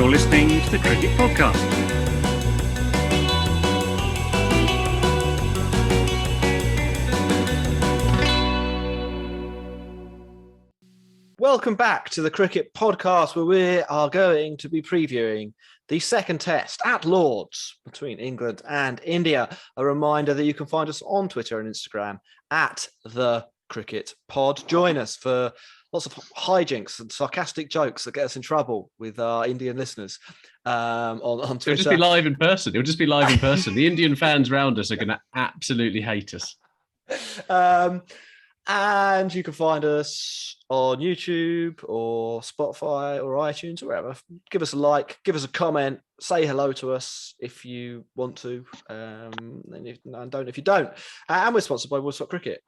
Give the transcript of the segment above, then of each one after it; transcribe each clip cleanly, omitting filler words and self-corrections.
You're listening to the Cricket Podcast. Welcome back to the Cricket Podcast, where we are going to be previewing the second test at Lord's between England and India. A reminder that you can find us on Twitter and Instagram at the Cricket Pod. Join us for lots of hijinks and sarcastic jokes that get us in trouble with our Indian listeners on Twitter. It'll just be live in person. The Indian fans around us are going to absolutely hate us. And you can find us on YouTube or Spotify or iTunes or wherever. Give us a like, give us a comment, say hello to us if you want to, and don't if you don't. And we're sponsored by Woodstock Cricket.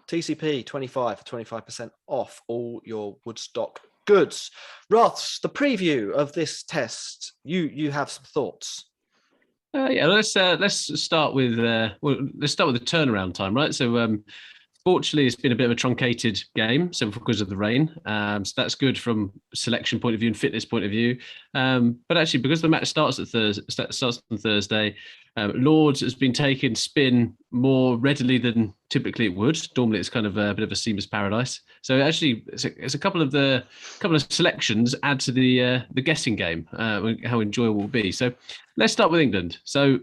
TCP 25 for 25% off all your Woodstock goods. Roths, the preview of this test. You have some thoughts. Let's start with the turnaround time, right? So fortunately, it's been a bit of a truncated game, so because of the rain. So that's good from selection point of view and fitness point of view. But actually, because the match starts on Thursday, Lord's has been taking spin more readily than typically it would. Normally, it's kind of a bit of a seamless paradise. So actually, it's a couple of selections add to the guessing game, how enjoyable it will be. So let's start with England. So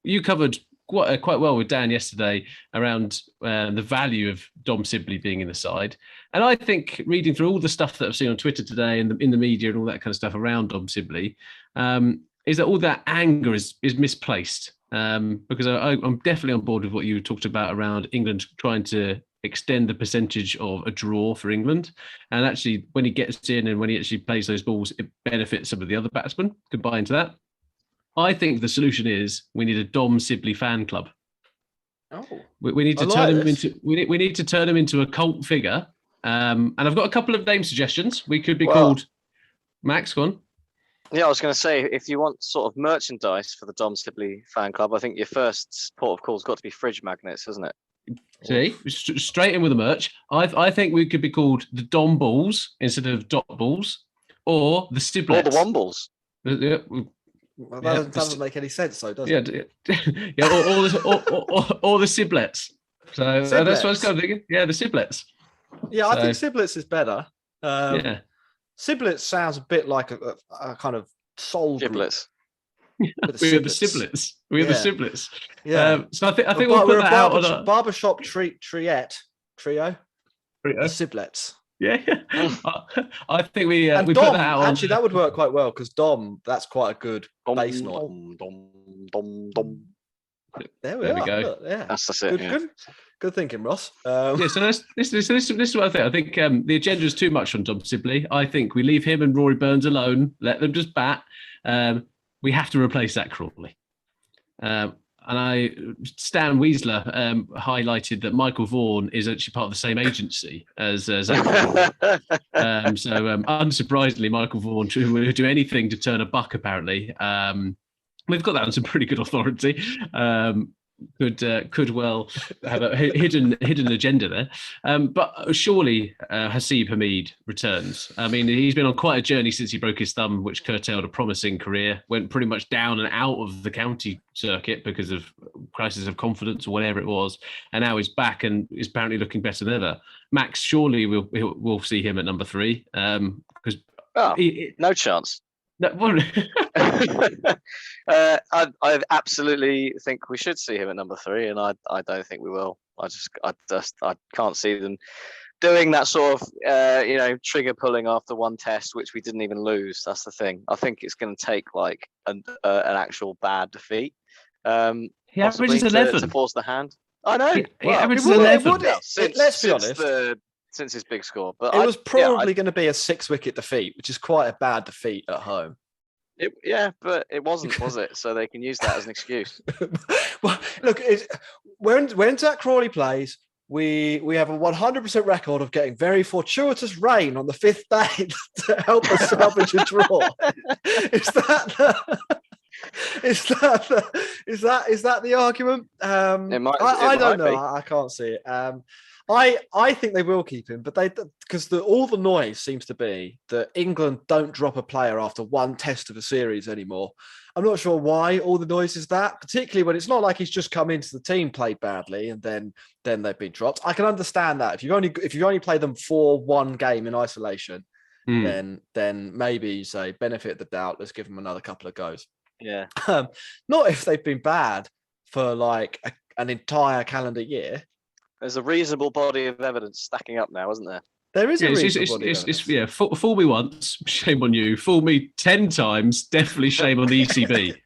you covered quite well with Dan yesterday around the value of Dom Sibley being in the side. And I think reading through all the stuff that I've seen on Twitter today and in the media and all that kind of stuff around Dom Sibley, is that all that anger is misplaced. Because I'm definitely on board with what you talked about around England trying to extend the percentage of a draw for England. And actually, when he gets in and when he actually plays those balls, it benefits some of the other batsmen. Could buy into that. I think the solution is we need a Dom Sibley fan club. Oh, we need to we need to turn him into a cult figure. And I've got a couple of name suggestions. We could be called Max. Go on. Yeah, I was going to say, if you want sort of merchandise for the Dom Sibley fan club, I think your first port of call has got to be fridge magnets, hasn't it? See, straight in with the merch. I think we could be called the Dom Balls instead of Dot Balls, or the Sibley. Or the Wombles. Well, that doesn't make any sense, though, does it? Yeah, or the Siblets. So that's what I was kind of thinking. Yeah, the Siblets. Yeah, I think Siblets is better. Siblets sounds a bit like a kind of soul Giblets. We are the Siblets. We are the Siblets. Yeah. So I think we'll put that out on a barbershop trio. The Siblets. Yeah. I think we Dom, put that out. Actually, that would work quite well because Dom, that's quite a good bass note. Dom. There we go. Look, yeah. That's it. Good thinking, Ross. So this is what I think. I think the agenda is too much on Dom Sibley. I think we leave him and Rory Burns alone. Let them just bat. We have to replace that Crawley. And Stan Weasler highlighted that Michael Vaughan is actually part of the same agency as Zach. Unsurprisingly, Michael Vaughan will do anything to turn a buck, apparently. We've got that on some pretty good authority. Could well have a hidden agenda there. But surely Haseeb Hameed returns. I mean, he's been on quite a journey since he broke his thumb, which curtailed a promising career, went pretty much down and out of the county circuit because of crisis of confidence or whatever it was. And now he's back and is apparently looking better than ever. Max, surely we'll see him at number 3. Because no chance. No, I absolutely think we should see him at number 3, and I don't think we will. I can't see them doing that sort of trigger pulling after one test, which we didn't even lose. That's the thing. I think it's going to take like an actual bad defeat. He averages 11 to force the hand. I know. He averages 11. Let's be honest. Since his big score, but it was probably going to be a 6-wicket defeat, which is quite a bad defeat at home. But it wasn't, was it? So they can use that as an excuse. Well, look, when Zach Crawley plays, we have a 100% record of getting very fortuitous rain on the 5th day to help us salvage a draw. Is that the argument? I don't know. I can't see it. I think they will keep him, but because all the noise seems to be that England don't drop a player after one test of a series anymore. I'm not sure why all the noise is that, particularly when it's not like he's just come into the team, played badly, and then they've been dropped. I can understand that if you only play them for one game in isolation, then maybe you say benefit of the doubt. Let's give them another couple of goes. Yeah. Not if they've been bad for like an entire calendar year. There's a reasonable body of evidence stacking up now, isn't there? There is a reasonable body of evidence. Fool me once, shame on you. Fool me 10 times, definitely shame on the ECB.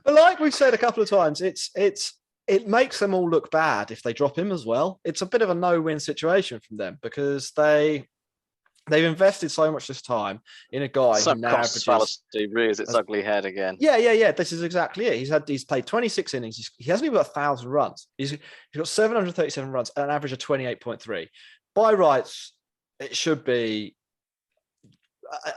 But like we've said a couple of times, it makes them all look bad if they drop him as well. It's a bit of a no-win situation from them because they've invested so much this time in a guy who now averages. Fallacy rears its ugly head again. Yeah. This is exactly it. He's played 26 innings. He hasn't even got 1,000 runs. He's got 737 runs at an average of 28.3. By rights, it should be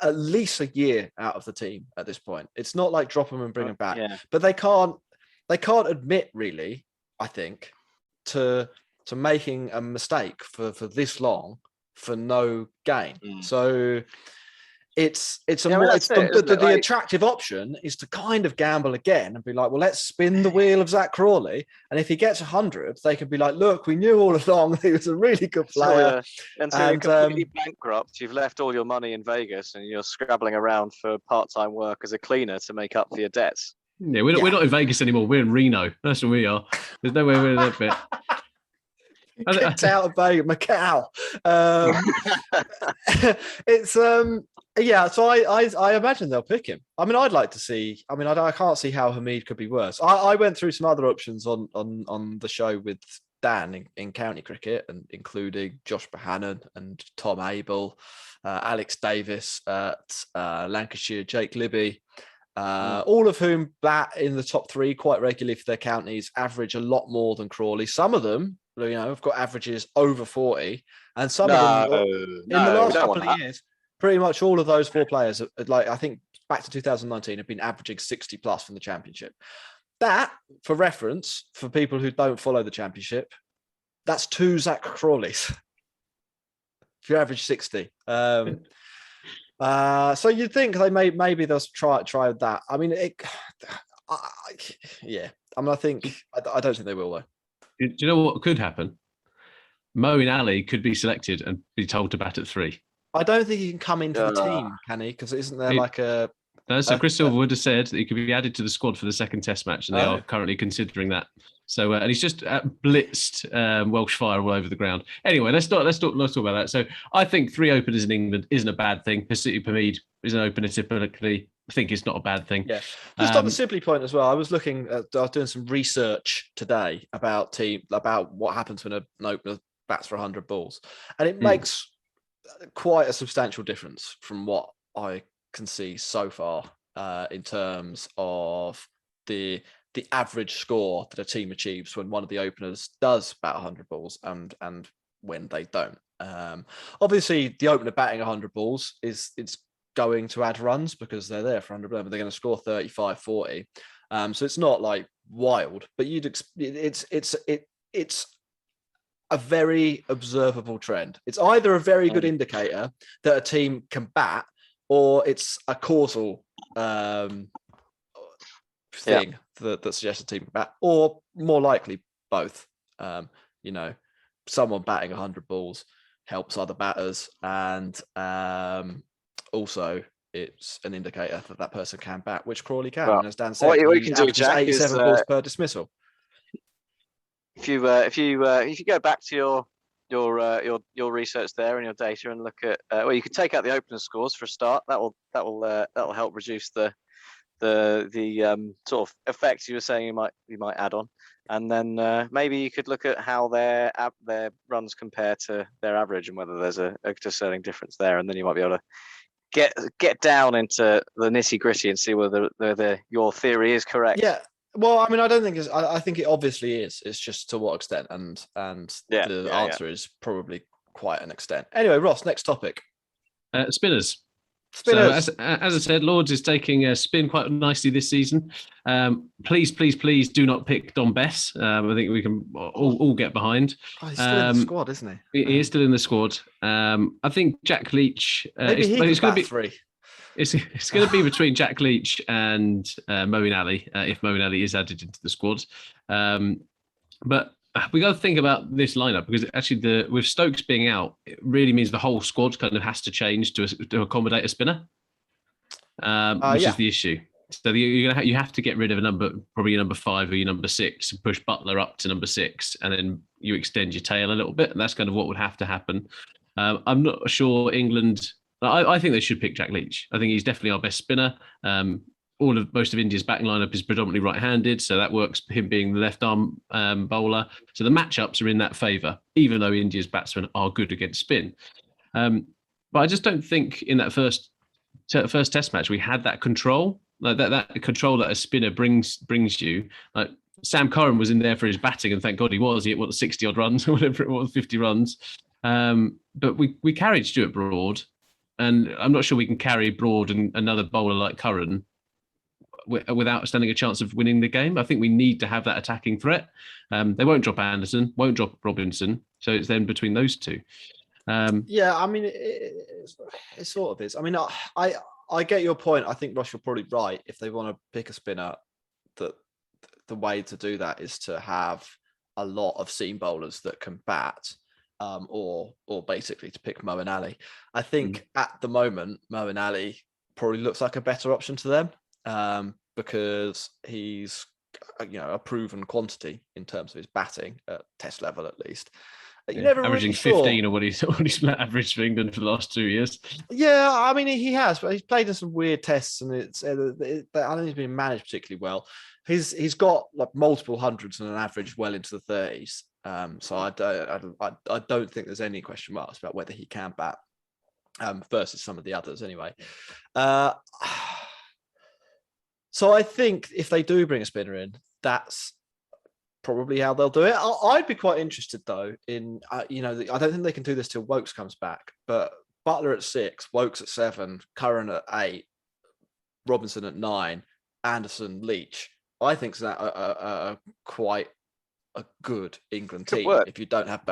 at least a year out of the team at this point. It's not like drop him and bring him back, but they can't admit really, I think, to making a mistake for this long for no gain. So the attractive option is to kind of gamble again and be like, well, let's spin the wheel of Zach Crawley, and if he gets 100, they can be like, look, we knew all along he was a really good player. Until you're completely bankrupt, you've left all your money in Vegas and you're scrabbling around for part-time work as a cleaner to make up for your debts. Yeah, we're not in Vegas anymore. We're in Reno. That's where we are. There's nowhere we're in that bit. Kicked out of Macau. So I imagine they'll pick him. I mean, I'd like to see. I mean, I can't see how Hamid could be worse. I went through some other options on the show with Dan in county cricket, and including Josh Bohannon and Tom Abel, Alex Davis at Lancashire, Jake Libby. All of whom bat in the top 3 quite regularly for their counties, average a lot more than Crawley. Some of them, have got averages over 40, and some of them in the last couple of years, pretty much all of those 4 players, like I think back to 2019, have been averaging 60 plus from the championship. That, for reference, for people who don't follow the championship, that's 2 Zach Crawleys. If you average 60. So you'd think maybe they'll try that. I mean, I think I don't think they will though. Do you know what could happen? Moeen Ali could be selected and be told to bat at 3. I don't think he can come into the team, can he? Because isn't there like a? No, so Chris Silverwood has said that he could be added to the squad for the second Test match, and they are currently considering that. So, and he's just blitzed Welsh fire all over the ground. Anyway, let's talk about that. So, I think 3 openers in England isn't a bad thing. Hamid is an opener typically. I think it's not a bad thing. Yeah. Just on the Sibley point as well, I was doing some research today about what happens when an opener bats for 100 balls, and it makes quite a substantial difference from what I can see so far in terms of the average score that a team achieves when one of the openers does bat 100 balls and when they don't. Obviously, the opener batting 100 balls it's going to add runs because they're there for 100 balls, but they're going to score 35, 40. So it's not like wild, but it's a very observable trend. It's either a very good indicator that a team can bat, or it's a causal thing that suggests a team can bat, or more likely both. Someone batting 100 balls helps other batters, and also it's an indicator that person can bat, which Crawley can. Well, and as Dan said, what you can do, Jack, 87 balls per dismissal. If you go back to your research there and your data and look at you could take out the opener scores for a start. That will help reduce the sort of effects you were saying you might add on, and then maybe you could look at how their runs compare to their average and whether there's a discerning difference there, and then you might be able to get down into the nitty gritty and see whether your theory is correct. Yeah. Well, I mean, I don't think I think it obviously is. It's just to what extent, and the answer is probably quite an extent. Anyway, Ross, next topic. Spinners. So as I said, Lords is taking a spin quite nicely this season. Please, please, please do not pick Don Bess. I think we can all get behind. Oh, he's still in the squad, isn't he? He is still in the squad. I think Jack Leach. Maybe he could bat three. It's going to be between Jack Leach and Moeen Ali, if Moeen Ali is added into the squad. But we got to think about this lineup, because actually with Stokes being out, it really means the whole squad kind of has to change to accommodate a spinner, which is the issue. So you have to get rid of probably your number 5 or your number 6, and push Butler up to number 6, and then you extend your tail a little bit, and that's kind of what would have to happen. I'm not sure England. I think they should pick Jack Leach. I think he's definitely our best spinner. Most of India's batting lineup is predominantly right-handed, so that works for him being the left-arm bowler. So the matchups are in that favour, even though India's batsmen are good against spin. But I just don't think in that first Test match we had that control, like that control that a spinner brings you. Like Sam Curran was in there for his batting, and thank God he was. He hit 60-odd runs or whatever it was, 50 runs. But we carried Stuart Broad, and I'm not sure we can carry Broad and another bowler like Curran without standing a chance of winning the game. I think we need to have that attacking threat. They won't drop Anderson, won't drop Robinson, so it's then between those two. Yeah, I mean, it sort of is. I mean, I get your point. I think Rush, you're probably right. If they want to pick a spinner, that the way to do that is to have a lot of seam bowlers that can bat, or basically to pick Moeen Ali. I think at the moment, Moeen Ali probably looks like a better option to them, because he's a proven quantity in terms of his batting at Test level, at least. You never averaging really 15 or what he's averaged for England for the last 2 years. Yeah, I mean he has, but he's played in some weird tests, and I don't think he's been managed particularly well. He's got like multiple hundreds and an average well into the 30s. So I don't think there's any question marks about whether he can bat versus some of the others anyway. So I think if they do bring a spinner in, that's probably how they'll do it. I'd be quite interested though in I don't think they can do this till Wokes comes back, but Butler at 6, Wokes at 7, Curran at 8, Robinson at 9, Anderson, Leach. I think that quite a good England team if you don't have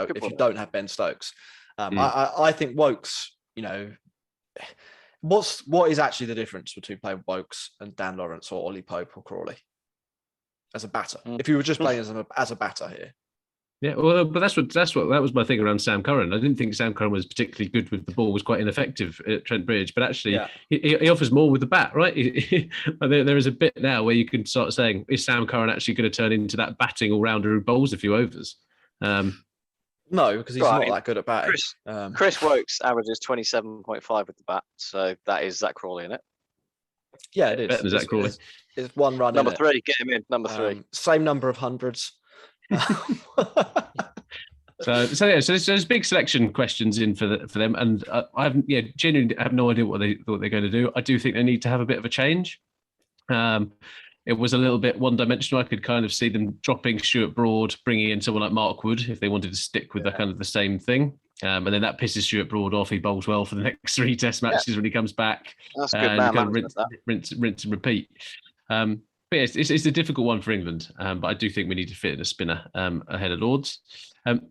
Ben Stokes. I think Wokes, what is actually the difference between playing Wokes and Dan Lawrence or Ollie Pope or Crawley as a batter? If you were just playing as a batter here. Yeah, well, but that was my thing around Sam Curran. I didn't think Sam Curran was particularly good with the ball, was quite ineffective at Trent Bridge, but actually he offers more with the bat, right? There is a bit now where you can start saying, is Sam Curran actually going to turn into that batting all-rounder who bowls a few overs? No, because he's not that good at batting. Chris Wokes averages 27.5 with the bat, so that is Zach Crawley in it. Yeah, it is. Better than Zach Crawley. It's one run. Number 3, get him in. Number 3. Same number of hundreds. So there's big selection questions in for them, and I genuinely have no idea what they're going to do. I do think they need to have a bit of a change. It was a little bit one-dimensional. I could kind of see them dropping Stuart Broad, bringing in someone like Mark Wood if they wanted to stick with the kind of the same thing. And then that pisses Stuart Broad off. He bowls well for the next 3 Test matches when he comes back. That's good, man. Kind of rinse and repeat. But yeah, it's a difficult one for England. But I do think we need to fit in a spinner ahead of Lords.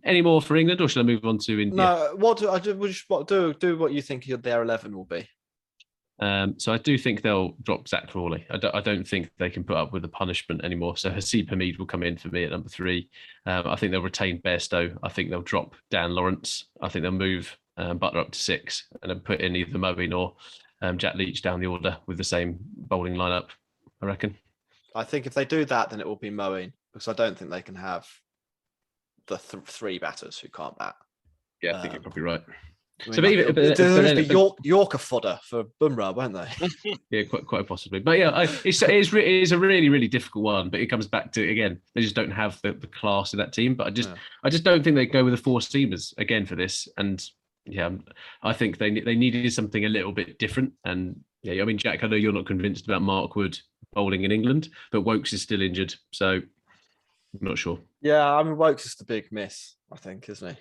Any more for England, or should I move on to India? No. Do what you think their 11 will be. So I do think they'll drop Zach Crawley. I don't think they can put up with the punishment anymore. So Haseeb Hameed will come in for me at number 3. I think they'll retain Bairstow. I think they'll drop Dan Lawrence. I think they'll move Butler up to 6 and then put in either Moeen or Jack Leach down the order with the same bowling lineup, I reckon. I think if they do that, then it will be Moeen, because I don't think they can have the 3 batters who can't bat. Yeah, I think you're probably right. I mean, there'll be Yorker fodder for Bumrah, won't they? Yeah, quite possibly. But yeah, it's a really, really difficult one. But it comes back to, again, they just don't have the class in that team. But I just don't think they go with the 4 seamers again for this. And yeah, I think they needed something a little bit different. And yeah, I mean, Jack, I know you're not convinced about Mark Wood bowling in England, but Wokes is still injured, so I'm not sure. Yeah, I mean, Wokes is the big miss, I think, isn't he?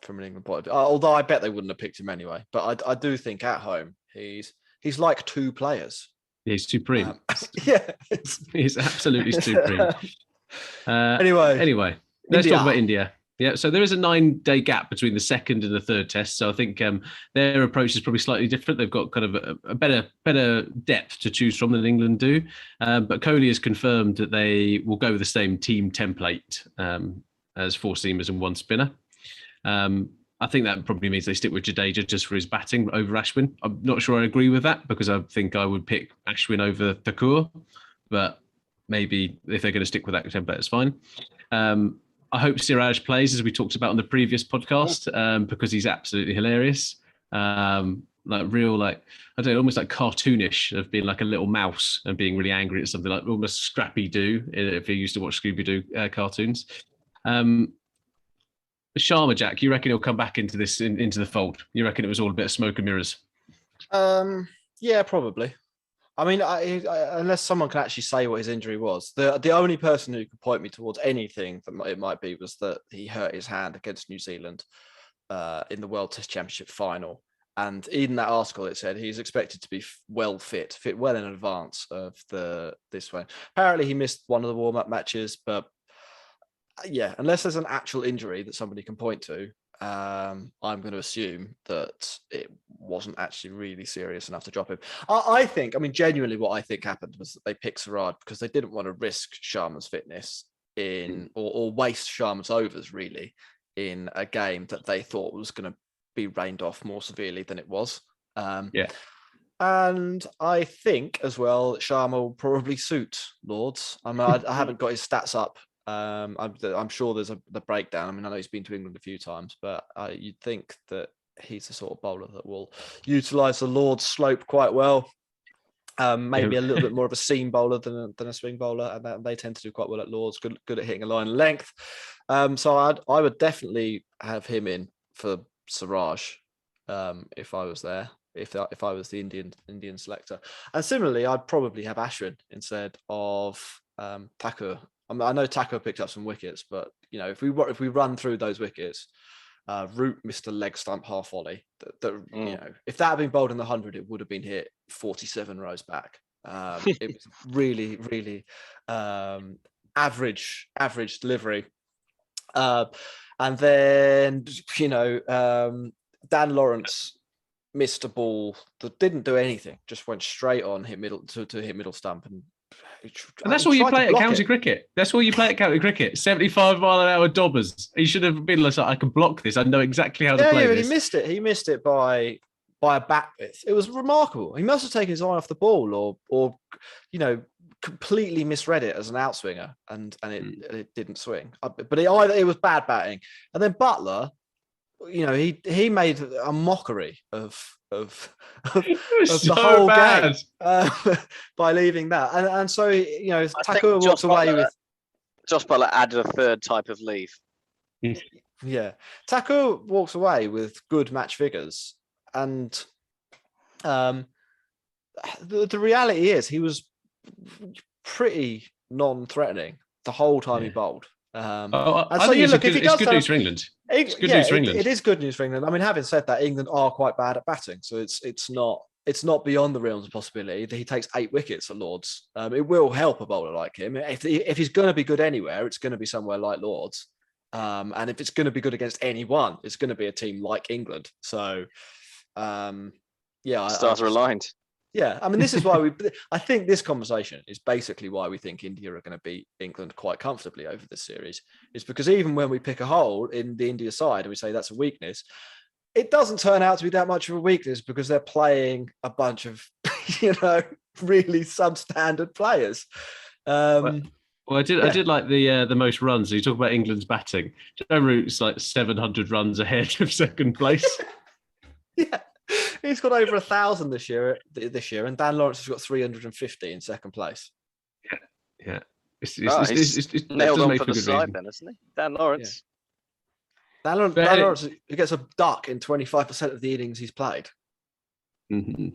From an England point of view. Although I bet they wouldn't have picked him anyway. But I do think at home he's like 2 players. He's supreme. Yeah. He's absolutely supreme. Anyway, let's talk about India. Yeah, so there is a 9-day gap between the second and the third test. So I think their approach is probably slightly different. They've got kind of a better depth to choose from than England do. But Kohli has confirmed that they will go with the same team template as 4 seamers and 1 spinner. I think that probably means they stick with Jadeja just for his batting over Ashwin. I'm not sure I agree with that because I think I would pick Ashwin over Thakur. But maybe if they're going to stick with that template, it's fine. I hope Siraj plays, as we talked about on the previous podcast, because he's absolutely hilarious. Almost like cartoonish of being like a little mouse and being really angry at something, like almost Scrappy Doo if you used to watch Scooby Doo cartoons. Sharma, Jack, you reckon he'll come back into this into the fold? You reckon it was all a bit of smoke and mirrors? Yeah, probably. I mean, unless someone can actually say what his injury was, the only person who could point me towards anything that it might be was that he hurt his hand against New Zealand in the World Test Championship final. And in that article, it said he's expected to be fit well in advance of this one. Apparently, he missed one of the warm-up matches, but yeah, unless there's an actual injury that somebody can point to, I'm going to assume that it wasn't actually really serious enough to drop him. I think, genuinely what I think happened was that they picked Siraj because they didn't want to risk Sharma's fitness or waste Sharma's overs really in a game that they thought was going to be rained off more severely than it was. And I think as well, Sharma will probably suit Lords. I haven't got his stats up. I'm sure there's the breakdown. I know he's been to England a few times, but you'd think that he's the sort of bowler that will utilise the Lord's slope quite well. Maybe a little bit more of a seam bowler than a swing bowler, and they tend to do quite well at Lords. Good at hitting a line length. So I would definitely have him in for Siraj if I was there. If I was the Indian selector, and similarly, I'd probably have Ashwin instead of Thakur. I know Thakur picked up some wickets, but if we run through those wickets, Root missed a leg stump half volley. If that had been bowled in the 100, it would have been hit 47 rows back. It was really, really average delivery. And then Dan Lawrence missed a ball that didn't do anything, just went straight on, hit middle stump, and that's all you play at county cricket. That's all you play at county cricket. 75 mile an hour dobbers. He should have been like, I can block this. I know exactly how to play this. He missed it by a bat width. It was remarkable. He must have taken his eye off the ball, or completely misread it as an outswinger, and it didn't swing. But it was bad batting. And then Butler, he made a mockery of the whole game by leaving that, and so Thakur walks away with. Josh Butler added a third type of leave. Yeah, Thakur walks away with good match figures, and the reality is he was pretty non-threatening the whole time he bowled. I think it's good news for England. It's good news for England. It is good news for England. Having said that, England are quite bad at batting, so it's not beyond the realms of possibility that he takes 8 wickets at Lords. It will help a bowler like him. If he's going to be good anywhere, it's going to be somewhere like Lords. And if it's going to be good against anyone, it's going to be a team like England. So, stars are aligned. Yeah, this is why I think this conversation is basically why we think India are going to beat England quite comfortably over this series. Is because even when we pick a hole in the India side and we say that's a weakness, it doesn't turn out to be that much of a weakness because they're playing a bunch of, really substandard players. I did like the most runs. You talk about England's batting. Joe Root's like 700 runs ahead of second place. Yeah. He's got over 1,000 this year, and Dan Lawrence has got 350 in second place. Yeah. It's nailed on for the side then, isn't he? Dan Lawrence. Yeah. Dan Lawrence gets a duck in 25% of the innings he's played. Mm-hmm.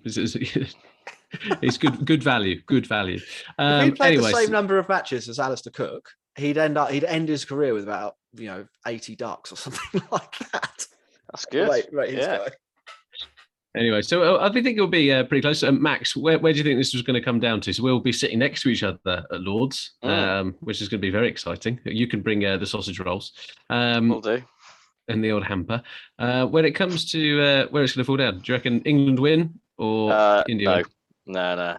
It's good value. Good value. If he played the same number of matches as Alistair Cook, he'd end his career with about 80 ducks or something like that. That's good. Right, yeah. Anyway, so I think it'll be pretty close. Max, where do you think this was going to come down to? So we'll be sitting next to each other at Lords, which is going to be very exciting. You can bring the sausage rolls. Will do. In the old hamper. When it comes to where it's going to fall down, do you reckon England win or India? No.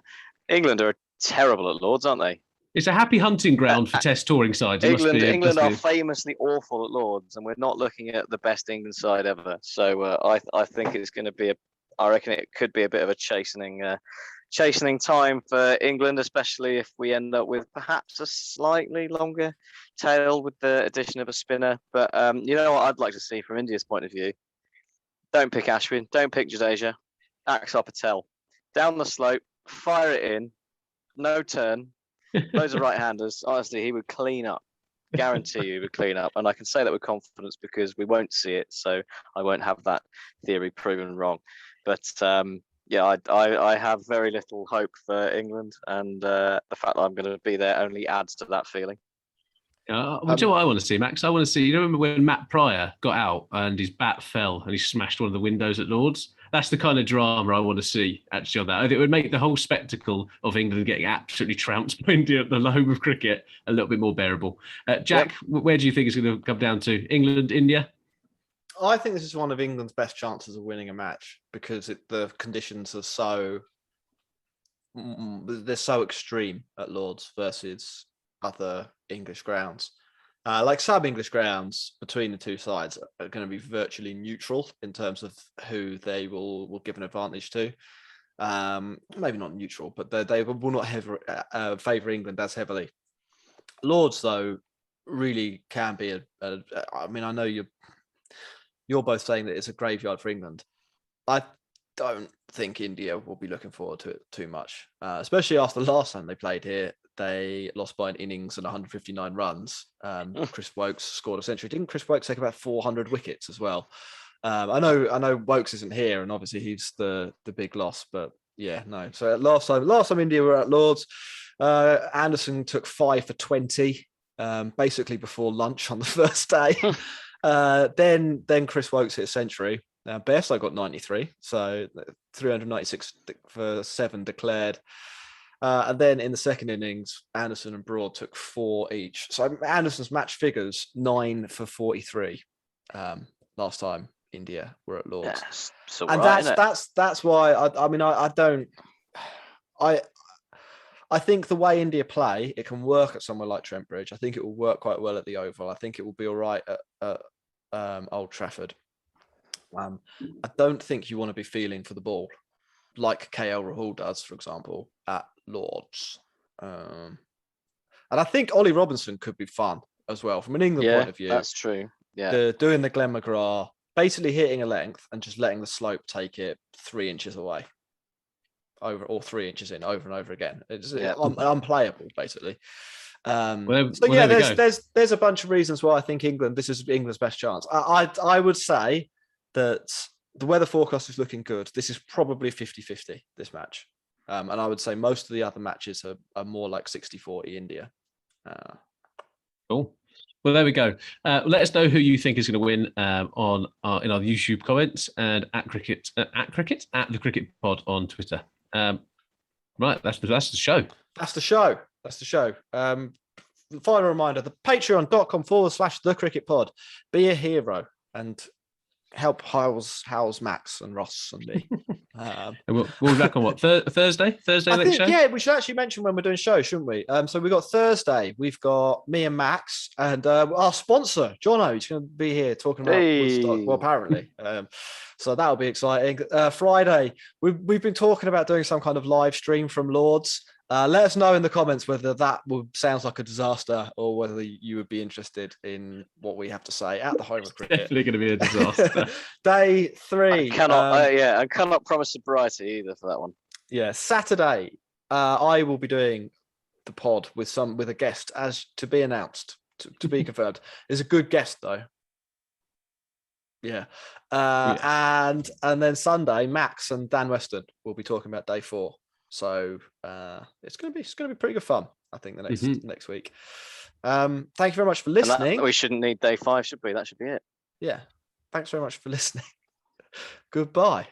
England are terrible at Lords, aren't they? It's a happy hunting ground for Test touring sides. England are famously awful at Lords, and we're not looking at the best England side ever. So I think it's going to be I reckon it could be a bit of a chastening time for England, especially if we end up with perhaps a slightly longer tail with the addition of a spinner. But you know what I'd like to see from India's point of view? Don't pick Ashwin, don't pick Jadeja, Axar Patel. Down the slope, fire it in, no turn, loads of right-handers. Honestly, he would clean up. Guarantee you he would clean up. And I can say that with confidence because we won't see it, so I won't have that theory proven wrong. But yeah, I have very little hope for England, and the fact that I'm going to be there only adds to that feeling. Do you know what I want to see, Max? I want to see, you remember when Matt Pryor got out and his bat fell and he smashed one of the windows at Lords? That's the kind of drama I want to see, actually, on that. I think it would make the whole spectacle of England getting absolutely trounced by India at the home of cricket a little bit more bearable. Jack, where do you think it's going to come down to? England, India? I think this is one of England's best chances of winning a match because the conditions are they're so extreme at Lords versus other English grounds. Like some English grounds between the two sides are going to be virtually neutral in terms of who they will give an advantage to. Maybe not neutral, but they will not favour England as heavily. Lords, though, really can be I mean, I know you're both saying that it's a graveyard for England. I don't think India will be looking forward to it too much, especially after the last time they played here. They lost by an innings and 159 runs. Chris Wokes scored a century. Didn't Chris Wokes take about 400 wickets as well? I know Wokes isn't here, and obviously he's the big loss. But yeah, no. So last time India were at Lords, Anderson took 5 for 20, basically before lunch on the first day. Then Chris Wokes hit a century. Bairstow got 93, so 396 for 7 declared. And then in the second innings, Anderson and Broad took 4 each. So Anderson's match figures 9 for 43 last time India were at Lords. Yes, so and that's why I think the way India play, it can work at somewhere like Trent Bridge. I think it will work quite well at the Oval. I think it will be all right at Old Trafford. I don't think you want to be feeling for the ball like KL Rahul does, for example, at Lords. And I think Ollie Robinson could be fun as well from an England point of view. That's true. Yeah, doing the Glenn McGrath, basically hitting a length and just letting the slope take it 3 inches away, over or 3 inches in, over and over again. It's unplayable, basically. There's a bunch of reasons why I think this is England's best chance. I would say that the weather forecast is looking good. This is probably 50-50, this match. And I would say most of the other matches are more like 60-40 India. Cool. Well, there we go. Let us know who you think is going to win in our YouTube comments and at the Cricket Pod on Twitter. Right, that's the show. That's the show. Final reminder: the patreon.com/the Cricket Pod. Be a hero and help Howes, Max, and Ross and me. And we'll be back on what, Thursday next show? Yeah, we should actually mention when we're doing shows, shouldn't we? So we've got Thursday. We've got me and Max and our sponsor, Jono. He's going to be here talking about Woodstock. Well, apparently. So that'll be exciting. Friday, we've been talking about doing some kind of live stream from Lords. Let us know in the comments whether that sounds like a disaster or whether you would be interested in what we have to say at the home of cricket. Definitely going to be a disaster. Day 3. I cannot promise sobriety either for that one. Yeah, Saturday, I will be doing the pod with a guest as to be announced, to be confirmed. It's a good guest though. Yeah. And then Sunday, Max and Dan Weston will be talking about day 4. So it's going to be pretty good fun, I think, the next week. Thank you very much for listening. We shouldn't need day 5, should we? That should be it. Yeah. Thanks very much for listening. Goodbye.